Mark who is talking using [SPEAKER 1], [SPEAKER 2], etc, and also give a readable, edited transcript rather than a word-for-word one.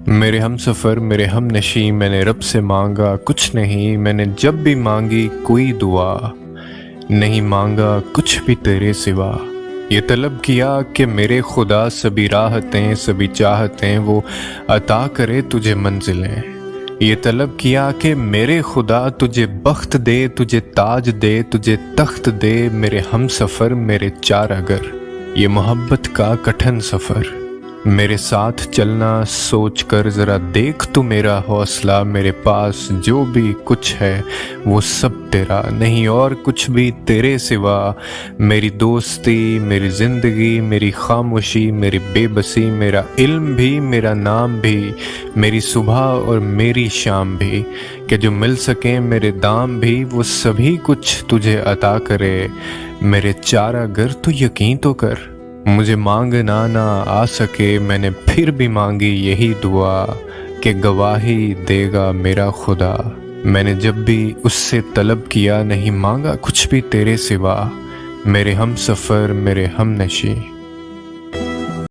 [SPEAKER 1] میرے ہم سفر میرے ہم نشیں، میں نے رب سے مانگا کچھ نہیں، میں نے جب بھی مانگی کوئی دعا نہیں، مانگا کچھ بھی تیرے سوا۔ یہ طلب کیا کہ میرے خدا سبھی راحتیں سبھی چاہتیں وہ عطا کرے تجھے منزلیں۔ یہ طلب کیا کہ میرے خدا تجھے بخت دے، تجھے تاج دے، تجھے تخت دے، میرے ہم سفر میرے چارگر۔ یہ محبت کا کٹھن سفر، میرے ساتھ چلنا سوچ کر ذرا دیکھ تو میرا حوصلہ، میرے پاس جو بھی کچھ ہے وہ سب تیرا، نہیں اور کچھ بھی تیرے سوا۔ میری دوستی، میری زندگی، میری خاموشی، میری بے بسی، میرا علم بھی، میرا نام بھی، میری صبح اور میری شام بھی، کہ جو مل سکیں میرے دام بھی، وہ سبھی کچھ تجھے عطا کرے میرے چارہ گر۔ تو یقین تو کر، مجھے مانگنا نہ آ سکے، میں نے پھر بھی مانگی یہی دعا کہ گواہی دے گا میرا خدا۔ میں نے جب بھی اس سے طلب کیا، نہیں مانگا کچھ بھی تیرے سوا، میرے ہم سفر میرے ہم نشیں۔